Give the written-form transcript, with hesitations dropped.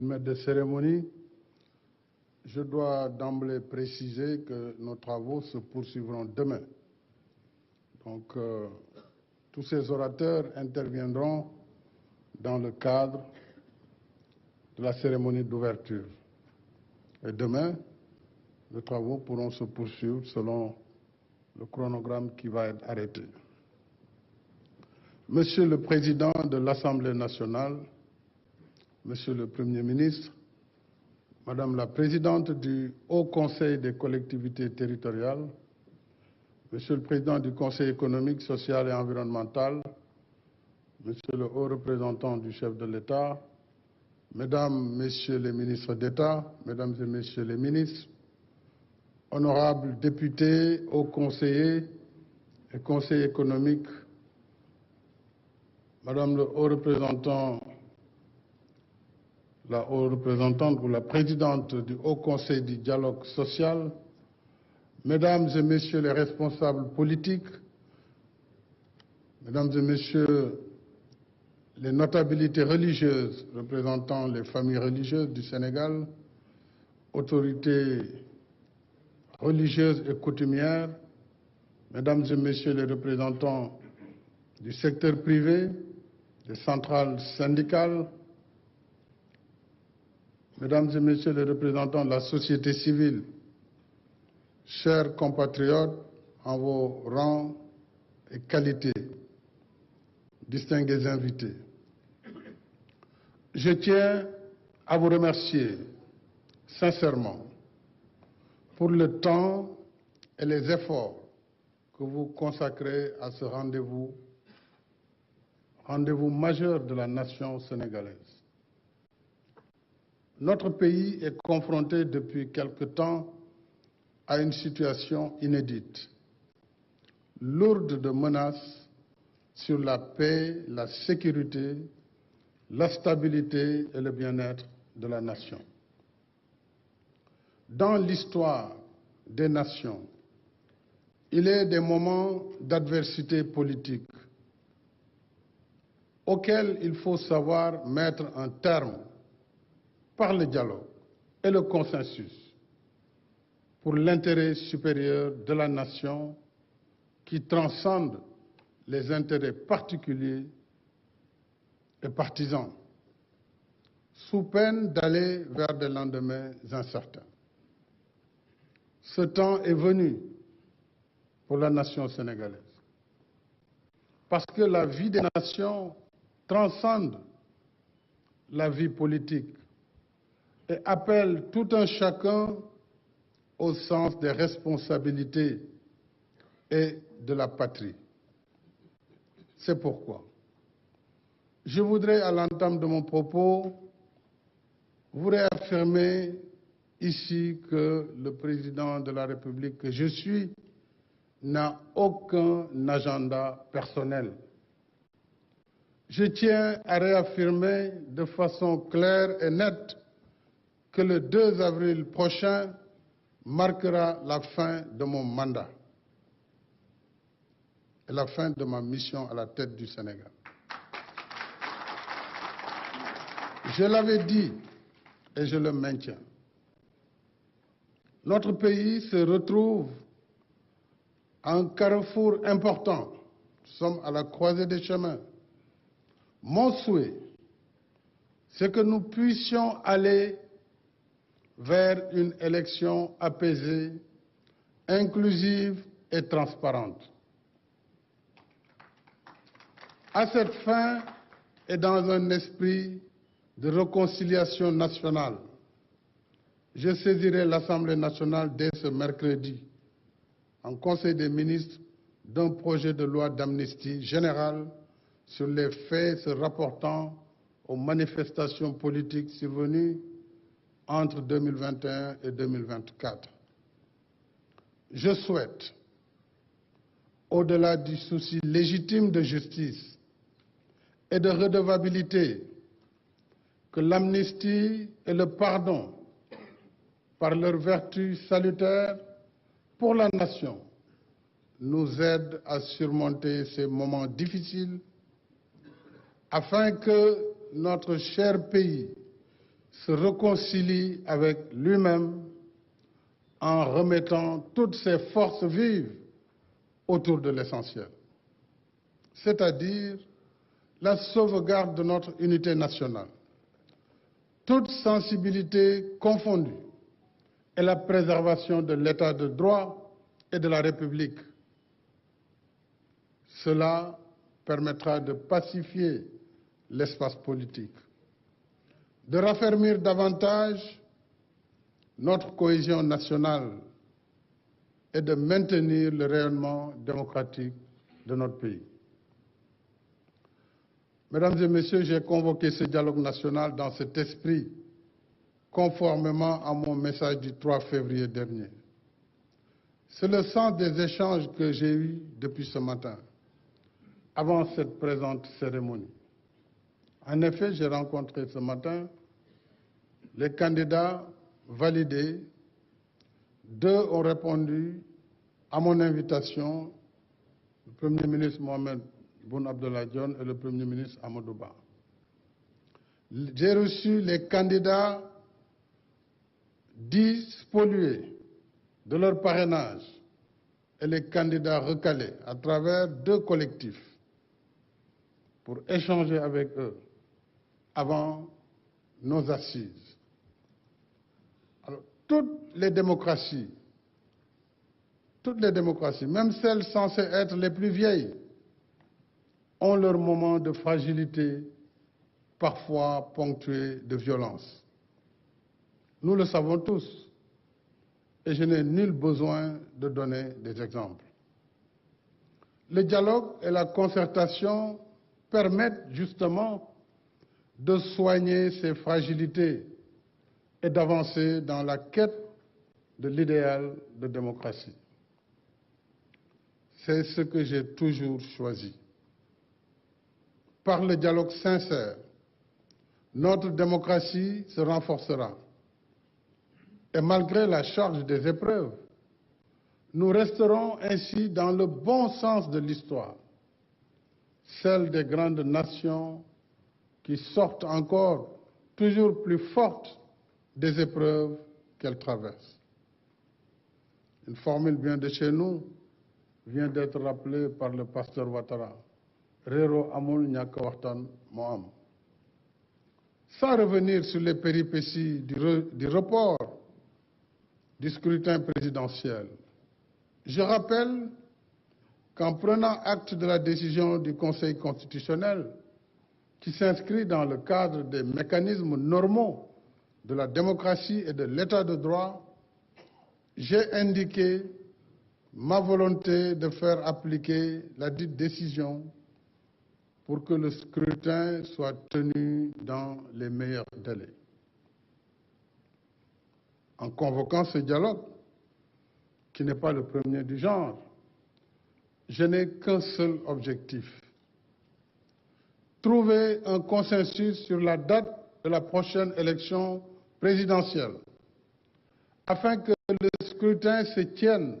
Maître de cérémonie, je dois d'emblée préciser que nos travaux se poursuivront demain. Donc, tous ces orateurs interviendront dans le cadre de la cérémonie d'ouverture. Et demain, les travaux pourront se poursuivre selon le chronogramme qui va être arrêté. Monsieur le Président de l'Assemblée nationale, Monsieur le Premier ministre, Madame la Présidente du Haut Conseil des collectivités territoriales, Monsieur le Président du Conseil économique, social et environnemental, Monsieur le Haut représentant du chef de l'État, Mesdames, Messieurs les ministres d'État, Mesdames et Messieurs les ministres, honorables députés, hauts conseillers et conseillers économiques, Madame le Haut représentant, la haute représentante ou la présidente du Haut Conseil du dialogue social, Mesdames et Messieurs les responsables politiques, Mesdames et Messieurs les notabilités religieuses représentant les familles religieuses du Sénégal, autorités religieuses et coutumières, Mesdames et Messieurs les représentants du secteur privé, des centrales syndicales, Mesdames et Messieurs les représentants de la société civile, chers compatriotes en vos rangs et qualités, distingués invités, je tiens à vous remercier sincèrement pour le temps et les efforts que vous consacrez à ce rendez-vous majeur de la nation sénégalaise. Notre pays est confronté depuis quelque temps à une situation inédite, lourde de menaces sur la paix, la sécurité, la stabilité et le bien-être de la nation. Dans l'histoire des nations, il est des moments d'adversité politique auxquels il faut savoir mettre un terme par le dialogue et le consensus pour l'intérêt supérieur de la nation qui transcende les intérêts particuliers et partisans, sous peine d'aller vers des lendemains incertains. Ce temps est venu pour la nation sénégalaise, parce que la vie des nations transcende la vie politique et appelle tout un chacun au sens des responsabilités et de la patrie. C'est pourquoi je voudrais, à l'entame de mon propos, vous réaffirmer ici que le président de la République que je suis n'a aucun agenda personnel. Je tiens à réaffirmer de façon claire et nette que le 2 avril prochain marquera la fin de mon mandat et la fin de ma mission à la tête du Sénégal. Je l'avais dit et je le maintiens. Notre pays se retrouve à un carrefour important. Nous sommes à la croisée des chemins. Mon souhait, c'est que nous puissions aller vers une élection apaisée, inclusive et transparente. À cette fin, et dans un esprit de réconciliation nationale, je saisirai l'Assemblée nationale dès ce mercredi, en Conseil des ministres, d'un projet de loi d'amnistie générale sur les faits se rapportant aux manifestations politiques survenues entre 2021 et 2024. Je souhaite, au-delà du souci légitime de justice et de redevabilité, que l'amnistie et le pardon, par leur vertu salutaire pour la nation, nous aident à surmonter ces moments difficiles afin que notre cher pays se réconcilie avec lui-même en remettant toutes ses forces vives autour de l'essentiel, c'est-à-dire la sauvegarde de notre unité nationale, toute sensibilité confondue, et la préservation de l'état de droit et de la République. Cela permettra de pacifier l'espace politique, de raffermir davantage notre cohésion nationale et de maintenir le rayonnement démocratique de notre pays. Mesdames et Messieurs, j'ai convoqué ce dialogue national dans cet esprit, conformément à mon message du 3 février dernier. C'est le sens des échanges que j'ai eus depuis ce matin, avant cette présente cérémonie. En effet, j'ai rencontré ce matin les candidats validés. 2 ont répondu à mon invitation, le Premier ministre Mohamed Boun Abdallah Dionne et le Premier ministre Amadou Ba. J'ai reçu les candidats dits spoliés de leur parrainage et les candidats recalés à travers 2 collectifs pour échanger avec eux avant nos assises. Alors, toutes les démocraties, même celles censées être les plus vieilles, ont leurs moments de fragilité, parfois ponctués de violence. Nous le savons tous, et je n'ai nul besoin de donner des exemples. Le dialogue et la concertation permettent justement de soigner ces fragilités et d'avancer dans la quête de l'idéal de démocratie. C'est ce que j'ai toujours choisi. Par le dialogue sincère, notre démocratie se renforcera. Et malgré la charge des épreuves, nous resterons ainsi dans le bon sens de l'histoire, celle des grandes nations qui sortent encore toujours plus fortes des épreuves qu'elles traversent. Une formule bien de chez nous vient d'être rappelée par le pasteur Ouattara. Réro amul ñàkk waxtaan moo am. Sans revenir sur les péripéties du report du scrutin présidentiel, je rappelle qu'en prenant acte de la décision du Conseil constitutionnel, qui s'inscrit dans le cadre des mécanismes normaux de la démocratie et de l'état de droit, j'ai indiqué ma volonté de faire appliquer la dite décision pour que le scrutin soit tenu dans les meilleurs délais. En convoquant ce dialogue, qui n'est pas le premier du genre, je n'ai qu'un seul objectif: trouver un consensus sur la date de la prochaine élection présidentielle, afin que le scrutin se tienne